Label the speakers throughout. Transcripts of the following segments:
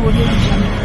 Speaker 1: Audio Jungle.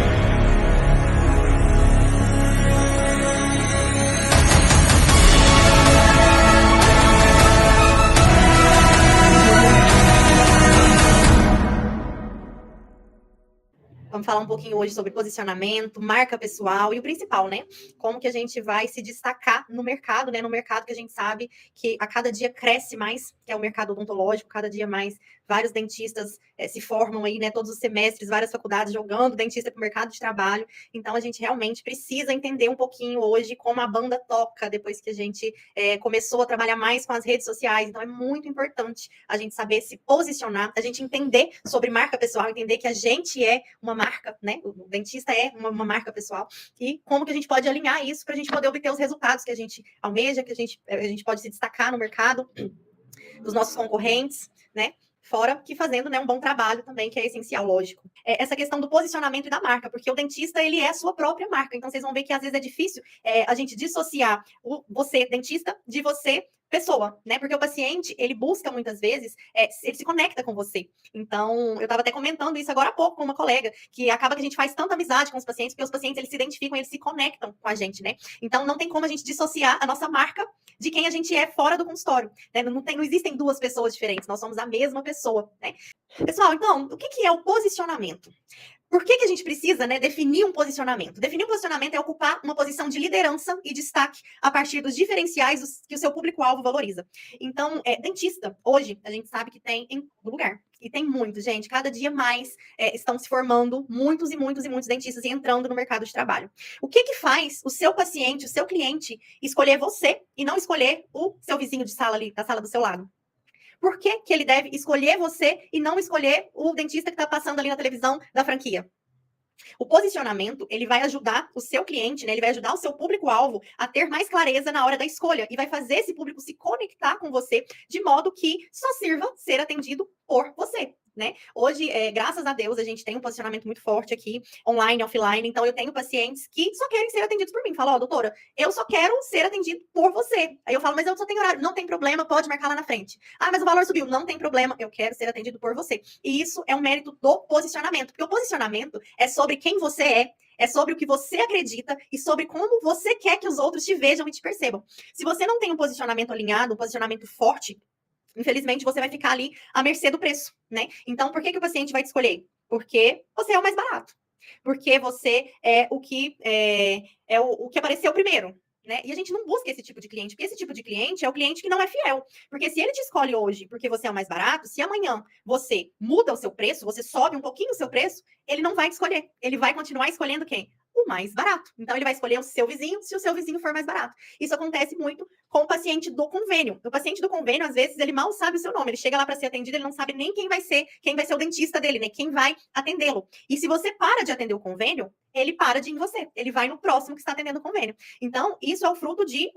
Speaker 2: Vamos falar um pouquinho hoje sobre posicionamento, marca pessoal e o principal, né? Como que a gente vai se destacar no mercado, né? No mercado que a gente sabe que a cada dia cresce mais, que é o mercado odontológico, cada dia mais vários dentistas se formam aí, né? Todos os semestres, várias faculdades jogando dentista para o mercado de trabalho. Então a gente realmente precisa entender um pouquinho hoje como a banda toca depois que a gente começou a trabalhar mais com as redes sociais. Então é muito importante a gente saber se posicionar, a gente entender sobre marca pessoal, entender que a gente é uma marca, né? O dentista é uma marca pessoal. E como que a gente pode alinhar isso para a gente poder obter os resultados que a gente almeja, que a gente pode se destacar no mercado dos nossos concorrentes, né? Fora que fazendo, né, um bom trabalho também, que é essencial, lógico. Essa questão do posicionamento e da marca, porque o dentista, ele é a sua própria marca. Então, vocês vão ver que às vezes é difícil a gente dissociar você, dentista, de você, pessoa, né? Porque o paciente, ele busca muitas vezes, ele se conecta com você. Então, eu estava até comentando isso agora há pouco com uma colega, que acaba que a gente faz tanta amizade com os pacientes, porque os pacientes, eles se identificam, eles se conectam com a gente, né? Então, não tem como a gente dissociar a nossa marca de quem a gente é fora do consultório, né? Não existem duas pessoas diferentes, nós somos a mesma pessoa, né? Pessoal, então, o que é o posicionamento? Por que a gente precisa, né, definir um posicionamento? Definir um posicionamento é ocupar uma posição de liderança e destaque a partir dos diferenciais que o seu público-alvo valoriza. Então, dentista, hoje, a gente sabe que tem em todo lugar. E tem muito, gente. Cada dia mais estão se formando muitos e muitos e muitos dentistas e entrando no mercado de trabalho. O que faz o seu paciente, o seu cliente, escolher você e não escolher o seu vizinho de sala ali, da sala do seu lado? Por que ele deve escolher você e não escolher o dentista que está passando ali na televisão da franquia? O posicionamento, ele vai ajudar o seu cliente, né? Ele vai ajudar o seu público-alvo a ter mais clareza na hora da escolha e vai fazer esse público se conectar com você de modo que só sirva ser atendido por você. Né? Hoje, graças a Deus, a gente tem um posicionamento muito forte aqui, online, offline. Então, eu tenho pacientes que só querem ser atendidos por mim. Fala, ó, doutora, eu só quero ser atendido por você. Aí eu falo, mas eu só tenho horário. Não tem problema, pode marcar lá na frente. Ah, mas o valor subiu. Não tem problema, eu quero ser atendido por você. E isso é um mérito do posicionamento, porque o posicionamento é sobre quem você é sobre o que você acredita e sobre como você quer que os outros te vejam e te percebam. Se você não tem um posicionamento alinhado, um posicionamento forte, infelizmente, você vai ficar ali à mercê do preço, né? Então, por que o paciente vai te escolher? Porque você é o mais barato. Porque você é o que o que apareceu primeiro, né? E a gente não busca esse tipo de cliente, porque esse tipo de cliente é o cliente que não é fiel. Porque se ele te escolhe hoje porque você é o mais barato, se amanhã você muda o seu preço, você sobe um pouquinho o seu preço, ele não vai te escolher. Ele vai continuar escolhendo quem? O mais barato. Então, ele vai escolher o seu vizinho se o seu vizinho for mais barato. Isso acontece muito com o paciente do convênio. O paciente do convênio, às vezes, ele mal sabe o seu nome. Ele chega lá para ser atendido, ele não sabe nem quem vai ser o dentista dele, né? Quem vai atendê-lo. E se você para de atender o convênio, ele para de ir em você. Ele vai no próximo que está atendendo o convênio. Então, isso é o fruto de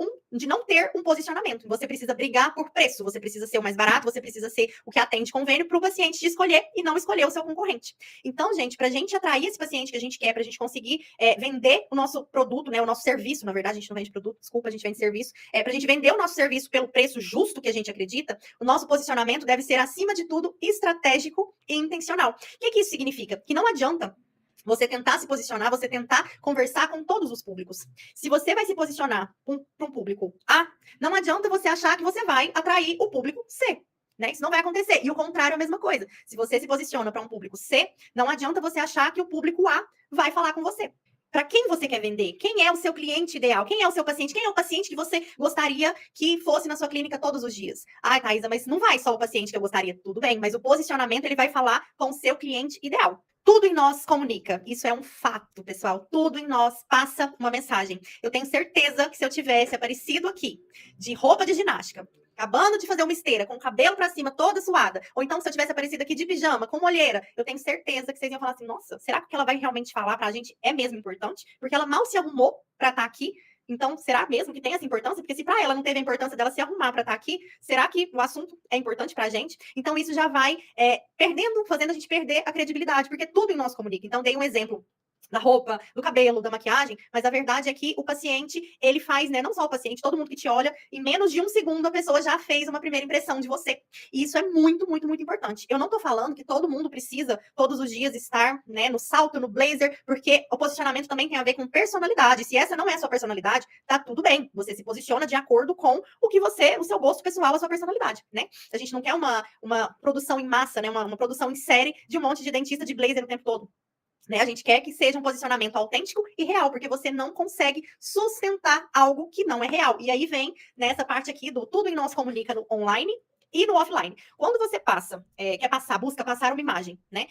Speaker 2: não ter um posicionamento. Você precisa brigar por preço, você precisa ser o mais barato, você precisa ser o que atende convênio para o paciente te escolher e não escolher o seu concorrente. Então, gente, para a gente atrair esse paciente que a gente quer, para a gente conseguir vender o nosso produto, né, o nosso serviço, na verdade, a gente não vende produto, desculpa, a gente vende serviço, para a gente vender o nosso serviço pelo preço justo que a gente acredita, o nosso posicionamento deve ser, acima de tudo, estratégico e intencional. O que isso significa? Que não adianta você tentar se posicionar, você tentar conversar com todos os públicos. Se você vai se posicionar para um público A, não adianta você achar que você vai atrair o público C. Né? Isso não vai acontecer. E o contrário é a mesma coisa. Se você se posiciona para um público C, não adianta você achar que o público A vai falar com você. Para quem você quer vender? Quem é o seu cliente ideal? Quem é o seu paciente? Quem é o paciente que você gostaria que fosse na sua clínica todos os dias? Ai, Thaisa, mas não vai só o paciente que eu gostaria. Tudo bem, mas o posicionamento ele vai falar com o seu cliente ideal. Tudo em nós comunica. Isso é um fato, pessoal. Tudo em nós passa uma mensagem. Eu tenho certeza que se eu tivesse aparecido aqui de roupa de ginástica, acabando de fazer uma esteira, com o cabelo pra cima, toda suada, ou então se eu tivesse aparecido aqui de pijama, com olheira, eu tenho certeza que vocês iam falar assim, nossa, será que o que ela vai realmente falar pra gente é mesmo importante? Porque ela mal se arrumou pra estar aqui. Então, será mesmo que tem essa importância? Porque se para ela não teve a importância dela se arrumar para estar aqui, será que o assunto é importante para a gente? Então, isso já vai fazendo a gente perder a credibilidade, porque tudo em nós comunica. Então, dei um exemplo da roupa, do cabelo, da maquiagem, mas a verdade é que o paciente, ele faz, né, não só o paciente, todo mundo que te olha, em menos de um segundo a pessoa já fez uma primeira impressão de você. E isso é muito, muito, muito importante. Eu não tô falando que todo mundo precisa, todos os dias, estar, né, no salto, no blazer, porque o posicionamento também tem a ver com personalidade. Se essa não é a sua personalidade, tá tudo bem. Você se posiciona de acordo com o que você, o seu gosto pessoal, a sua personalidade, né? A gente não quer uma produção em massa, né, uma produção em série de um monte de dentista de blazer o tempo todo. Né? A gente quer que seja um posicionamento autêntico e real, porque você não consegue sustentar algo que não é real. E aí vem nessa parte aqui do tudo em nós comunica no online e no offline. Quando você quer passar, busca passar uma imagem, né?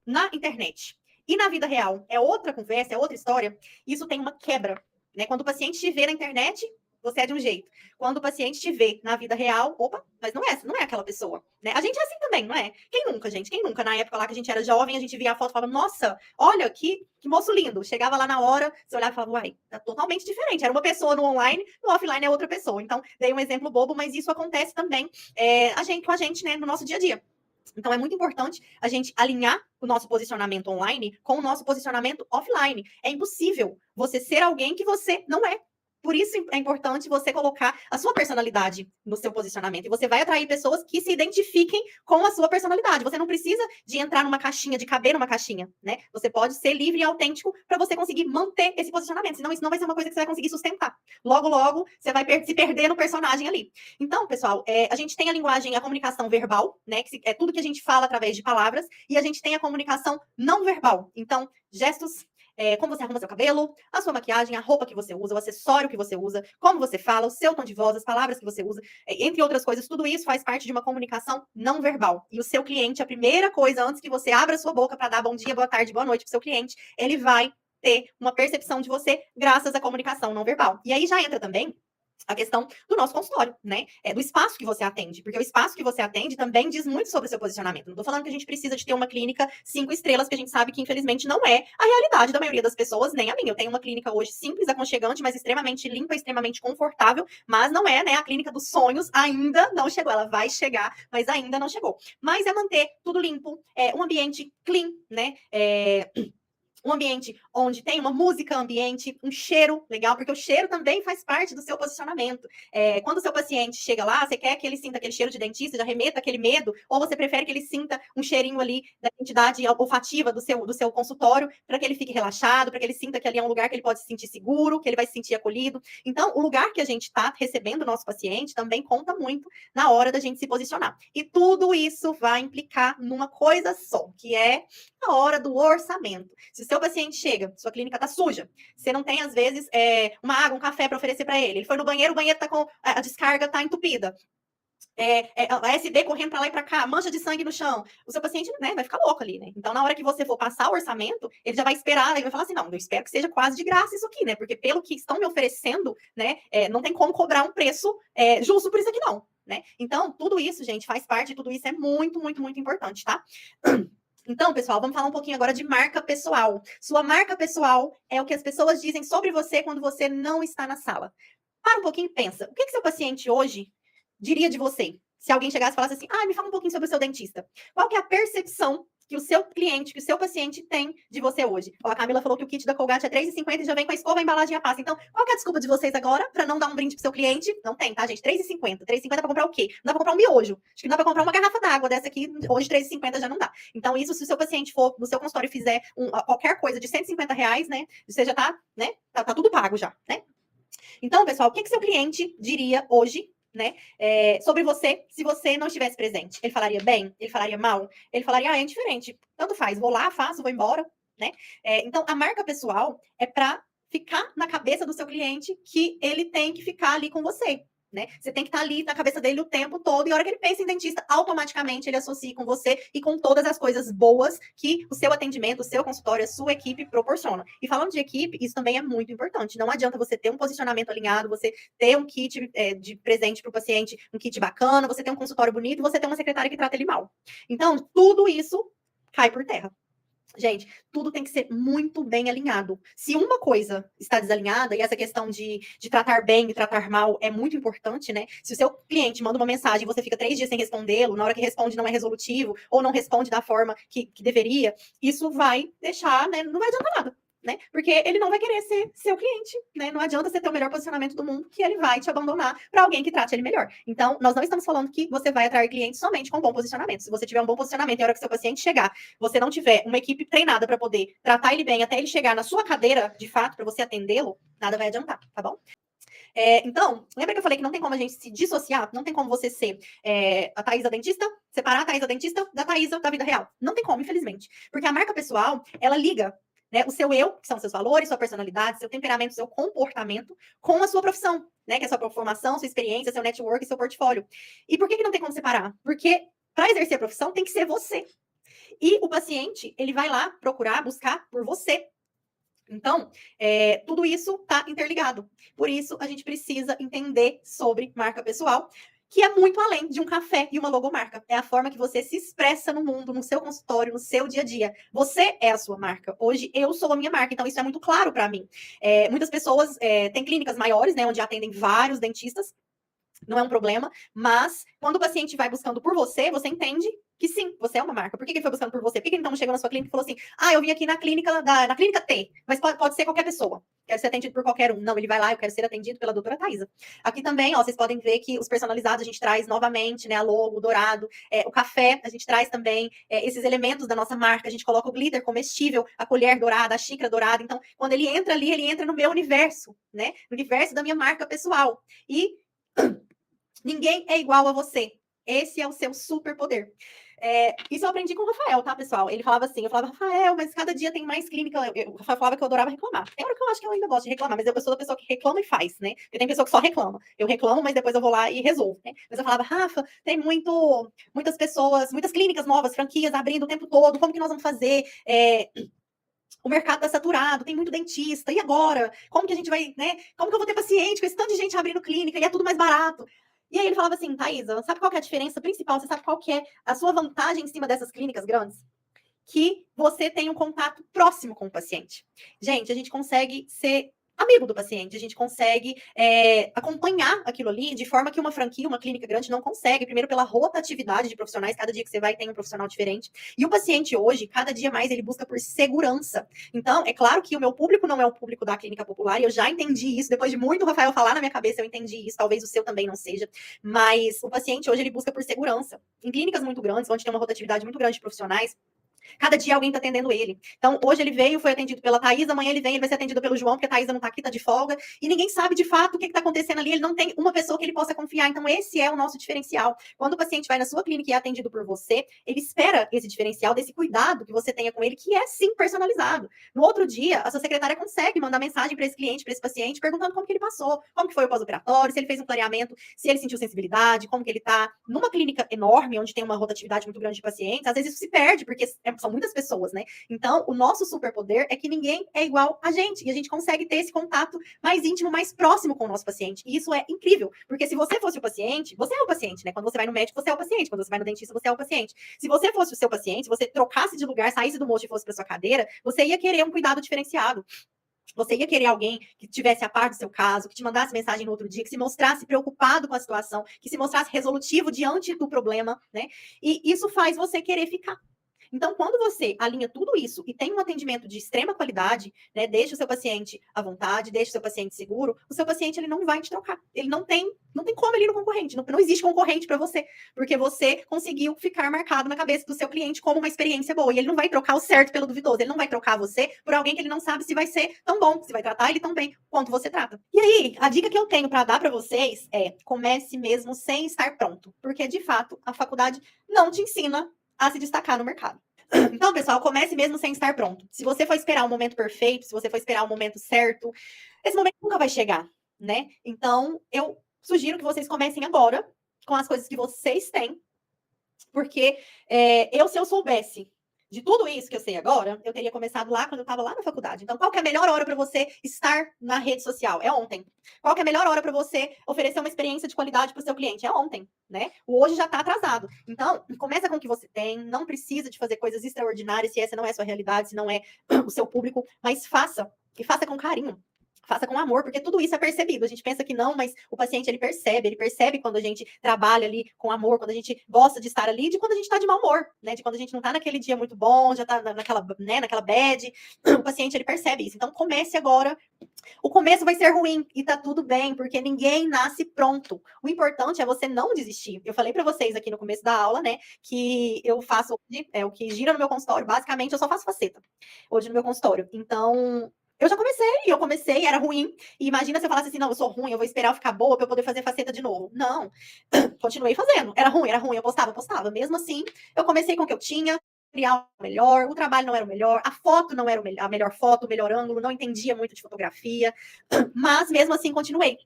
Speaker 2: Na internet e na vida real é outra conversa, é outra história, isso tem uma quebra. Né? Quando o paciente te vê na internet, você é de um jeito. Quando o paciente te vê na vida real, opa, mas não é aquela pessoa. Né? A gente é assim também, não é? Quem nunca, gente? Quem nunca? Na época lá que a gente era jovem, a gente via a foto e falava, nossa, olha que moço lindo. Chegava lá na hora, você olhava e falava, uai, tá totalmente diferente. Era uma pessoa no online, no offline é outra pessoa. Então, dei um exemplo bobo, mas isso acontece também com a gente, né, no nosso dia a dia. Então, é muito importante a gente alinhar o nosso posicionamento online com o nosso posicionamento offline. É impossível você ser alguém que você não é. Por isso é importante você colocar a sua personalidade no seu posicionamento. E você vai atrair pessoas que se identifiquem com a sua personalidade. Você não precisa de entrar numa caixinha, de caber numa caixinha, né? Você pode ser livre e autêntico para você conseguir manter esse posicionamento. Senão, isso não vai ser uma coisa que você vai conseguir sustentar. Logo, logo, você vai se perder no personagem ali. Então, pessoal, a gente tem a linguagem, a comunicação verbal, né? Que é tudo que a gente fala através de palavras, e a gente tem a comunicação não verbal. Então, gestos, como você arruma seu cabelo, a sua maquiagem, a roupa que você usa, o acessório que você usa, como você fala, o seu tom de voz, as palavras que você usa, entre outras coisas, tudo isso faz parte de uma comunicação não verbal. E o seu cliente, a primeira coisa, antes que você abra a sua boca para dar bom dia, boa tarde, boa noite para o seu cliente, ele vai ter uma percepção de você graças à comunicação não verbal. E aí já entra também a questão do nosso consultório, né? Do espaço que você atende, porque o espaço que você atende também diz muito sobre o seu posicionamento. Não estou falando que a gente precisa de ter uma clínica 5 estrelas, que a gente sabe que infelizmente não é a realidade da maioria das pessoas, nem a minha. Eu tenho uma clínica hoje simples, aconchegante, mas extremamente limpa, extremamente confortável, mas não é, né, a clínica dos sonhos, ainda não chegou. Ela vai chegar, mas ainda não chegou. Mas é manter tudo limpo, um ambiente clean, né? Um ambiente onde tem uma música ambiente, um cheiro legal, porque o cheiro também faz parte do seu posicionamento. Quando o seu paciente chega lá, você quer que ele sinta aquele cheiro de dentista, já remeta aquele medo, ou você prefere que ele sinta um cheirinho ali da entidade olfativa do seu consultório, para que ele fique relaxado, para que ele sinta que ali é um lugar que ele pode se sentir seguro, que ele vai se sentir acolhido. Então, o lugar que a gente está recebendo o nosso paciente também conta muito na hora da gente se posicionar. E tudo isso vai implicar numa coisa só, que é a hora do orçamento. Se o seu paciente chega, sua clínica está suja, você não tem, às vezes, uma água, um café para oferecer para ele. Ele foi no banheiro, o banheiro está com. A descarga está entupida. A SB correndo para lá e para cá, mancha de sangue no chão. O seu paciente, né, vai ficar louco ali, né? Então, na hora que você for passar o orçamento, ele já vai esperar, ele vai falar assim: não, eu espero que seja quase de graça isso aqui, né? Porque pelo que estão me oferecendo, né, não tem como cobrar um preço justo por isso aqui, não. Né? Então, tudo isso, gente, faz parte, tudo isso é muito, muito, muito importante, tá? Então, pessoal, vamos falar um pouquinho agora de marca pessoal. Sua marca pessoal é o que as pessoas dizem sobre você quando você não está na sala. Para um pouquinho e pensa. O que seu paciente hoje diria de você? Se alguém chegasse e falasse assim, me fala um pouquinho sobre o seu dentista. Qual que é a percepção que o seu cliente, que o seu paciente tem de você hoje? Ó, a Camila falou que o kit da Colgate é R$3,50 e já vem com a escova, a embalagem e a pasta. Então, qual que é a desculpa de vocês agora para não dar um brinde pro seu cliente? Não tem, tá, gente? R$3,50. R$3,50 para comprar o quê? Não dá para comprar um miojo. Acho que não dá para comprar uma garrafa d'água dessa aqui. Hoje, R$3,50 já não dá. Então, isso, se o seu paciente for no seu consultório e fizer qualquer coisa de R$150, né? Você já tá, né? Tá tudo pago já, né? Então, pessoal, o que seu cliente diria hoje, né, sobre você, se você não estivesse presente? Ele falaria bem? Ele falaria mal? Ele falaria, é indiferente. Tanto faz, vou lá, faço, vou embora, né? Então, a marca pessoal é para ficar na cabeça do seu cliente que ele tem que ficar ali com você. Né? Você tem que estar ali na cabeça dele o tempo todo, e a hora que ele pensa em dentista, automaticamente ele associa com você e com todas as coisas boas que o seu atendimento, o seu consultório, a sua equipe proporciona. E falando de equipe, isso também é muito importante. Não adianta você ter um posicionamento alinhado, você ter um kit de presente para o paciente, um kit bacana, você ter um consultório bonito, você ter uma secretária que trata ele mal. Então, tudo isso cai por terra. Gente, tudo tem que ser muito bem alinhado. Se uma coisa está desalinhada, e essa questão de tratar bem e tratar mal é muito importante, né? Se o seu cliente manda uma mensagem e você fica 3 dias sem respondê-lo, na hora que responde não é resolutivo, ou não responde da forma que deveria, isso vai deixar, né? Não vai adiantar nada. Né? Porque ele não vai querer ser seu cliente, né? Não adianta você ter o melhor posicionamento do mundo que ele vai te abandonar para alguém que trate ele melhor. Então, nós não estamos falando que você vai atrair clientes somente com bom posicionamento. Se você tiver um bom posicionamento e a hora que seu paciente chegar, você não tiver uma equipe treinada para poder tratar ele bem até ele chegar na sua cadeira, de fato, para você atendê-lo, nada vai adiantar, tá bom? Então, lembra que eu falei que não tem como a gente se dissociar? Não tem como você ser a Thaisa dentista, separar a Thaisa dentista da Thaisa da vida real. Não tem como, infelizmente. Porque a marca pessoal, ela liga, né, o seu eu, que são seus valores, sua personalidade, seu temperamento, seu comportamento, com a sua profissão, né, que é a sua formação, sua experiência, seu network, seu portfólio. E por que não tem como separar? Porque para exercer a profissão tem que ser você. E o paciente, ele vai lá procurar, buscar por você. Então, tudo isso está interligado. Por isso, a gente precisa entender sobre marca pessoal, que é muito além de um café e uma logomarca. É a forma que você se expressa no mundo, no seu consultório, no seu dia a dia. Você é a sua marca. Hoje, eu sou a minha marca, então isso é muito claro para mim. Muitas pessoas têm clínicas maiores, né, onde atendem vários dentistas, não é um problema, mas quando o paciente vai buscando por você, você entende que sim, você é uma marca. Por que ele foi buscando por você? Por que ele então chegou na sua clínica e falou assim: ah, eu vim aqui na clínica T, mas pode ser qualquer pessoa. Quero ser atendido por qualquer um. Não, ele vai lá, eu quero ser atendido pela doutora Thaisa. Aqui também, ó, vocês podem ver que os personalizados a gente traz novamente, né? A logo, o dourado, o café, a gente traz também esses elementos da nossa marca. A gente coloca o glitter comestível, a colher dourada, a xícara dourada. Então, quando ele entra ali, ele entra no meu universo, né? No universo da minha marca pessoal. E ninguém é igual a você. Esse é o seu superpoder. Isso eu aprendi com o Rafael, tá, pessoal? Ele falava assim, eu falava, Rafael, mas cada dia tem mais clínica. O Rafael falava que eu adorava reclamar. Tem hora que eu acho que eu ainda gosto de reclamar, mas eu sou da pessoa que reclama e faz, né? Porque tem pessoa que só reclama. Eu reclamo, mas depois eu vou lá e resolvo, né? Mas eu falava, Rafa, tem muitas pessoas, muitas clínicas novas, franquias abrindo o tempo todo, como que nós vamos fazer? O mercado está saturado, tem muito dentista, e agora? Como que a gente vai, né? Como que eu vou ter paciente com esse tanto de gente abrindo clínica e é tudo mais barato? E aí ele falava assim, Thaisa, sabe qual que é a diferença principal? Você sabe qual que é a sua vantagem em cima dessas clínicas grandes? Que você tem um contato próximo com o paciente. Gente, a gente consegue ser amigo do paciente, a gente consegue acompanhar aquilo ali de forma que uma franquia, uma clínica grande não consegue. Primeiro pela rotatividade de profissionais, cada dia que você vai tem um profissional diferente. E o paciente hoje, cada dia mais, ele busca por segurança. Então, é claro que o meu público não é o público da clínica popular, e eu já entendi isso. Depois de muito o Rafael falar na minha cabeça, eu entendi isso. Talvez o seu também não seja. Mas o paciente hoje, ele busca por segurança. Em clínicas muito grandes, onde tem uma rotatividade muito grande de profissionais, cada dia alguém está atendendo ele. Então, hoje ele veio, foi atendido pela Thaisa, amanhã ele vem, ele vai ser atendido pelo João, porque a Thaisa não está aqui, está de folga, e ninguém sabe de fato o que está acontecendo ali, ele não tem uma pessoa que ele possa confiar. Então, esse é o nosso diferencial. Quando o paciente vai na sua clínica e é atendido por você, ele espera esse diferencial, desse cuidado que você tenha com ele, que é sim personalizado. No outro dia, a sua secretária consegue mandar mensagem para esse cliente, para esse paciente, perguntando como que ele passou, como que foi o pós-operatório, se ele fez um clareamento, se ele sentiu sensibilidade, como que ele está. Numa clínica enorme, onde tem uma rotatividade muito grande de pacientes, às vezes isso se perde, porque são muitas pessoas, né? Então, o nosso superpoder é que ninguém é igual a gente, e a gente consegue ter esse contato mais íntimo, mais próximo com o nosso paciente. E isso é incrível, porque se você fosse o paciente, você é o paciente, né? Quando você vai no médico, você é o paciente. Quando você vai no dentista, você é o paciente. Se você fosse o seu paciente, se você trocasse de lugar, saísse do mocho e fosse para sua cadeira, você ia querer um cuidado diferenciado. Você ia querer alguém que tivesse a par do seu caso, que te mandasse mensagem no outro dia, que se mostrasse preocupado com a situação, que se mostrasse resolutivo diante do problema, né? E isso faz você querer ficar. Então, quando você alinha tudo isso e tem um atendimento de extrema qualidade, né, deixa o seu paciente à vontade, deixa o seu paciente seguro, o seu paciente ele não vai te trocar. Ele não tem como ele ir no concorrente, não existe concorrente para você, porque você conseguiu ficar marcado na cabeça do seu cliente como uma experiência boa, e ele não vai trocar o certo pelo duvidoso, ele não vai trocar você por alguém que ele não sabe se vai ser tão bom, se vai tratar ele tão bem quanto você trata. E aí, a dica que eu tenho para dar para vocês é: comece mesmo sem estar pronto, porque de fato a faculdade não te ensina a se destacar no mercado. Então, pessoal, comece mesmo sem estar pronto. Se você for esperar o momento perfeito, se você for esperar o momento certo, esse momento nunca vai chegar, né? Então, eu sugiro que vocês comecem agora com as coisas que vocês têm, porque se eu soubesse de tudo isso que eu sei agora, eu teria começado lá quando eu estava lá na faculdade. Então, qual que é a melhor hora para você estar na rede social? É ontem. Qual que é a melhor hora para você oferecer uma experiência de qualidade para o seu cliente? É ontem, né? O hoje já está atrasado. Então, começa com o que você tem, não precisa de fazer coisas extraordinárias se essa não é a sua realidade, se não é o seu público, mas faça, e faça com carinho. Faça com amor, porque tudo isso é percebido. A gente pensa que não, mas o paciente ele percebe quando a gente trabalha ali com amor, quando a gente gosta de estar ali, de quando a gente está de mau humor, né? De quando a gente não está naquele dia muito bom, já está naquela, né, naquela bad. O paciente ele percebe isso. Então comece agora. O começo vai ser ruim e tá tudo bem, porque ninguém nasce pronto. O importante é você não desistir. Eu falei para vocês aqui no começo da aula, né, que eu faço o que gira no meu consultório. Basicamente, eu só faço faceta hoje no meu consultório. Então, eu comecei, era ruim. E imagina se eu falasse assim: não, eu sou ruim, eu vou esperar eu ficar boa para eu poder fazer faceta de novo. Não, continuei fazendo. Era ruim, eu postava. Mesmo assim, eu comecei com o que eu tinha, criar o melhor, o trabalho não era o melhor, a foto não era a melhor foto, o melhor ângulo, não entendia muito de fotografia, mas mesmo assim continuei.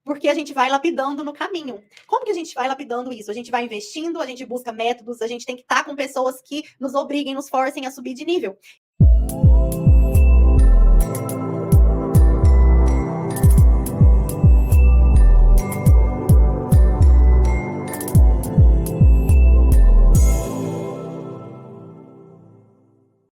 Speaker 2: Porque a gente vai lapidando no caminho. Como que a gente vai lapidando isso? A gente vai investindo, a gente busca métodos, a gente tem que estar com pessoas que nos obriguem, nos forcem a subir de nível.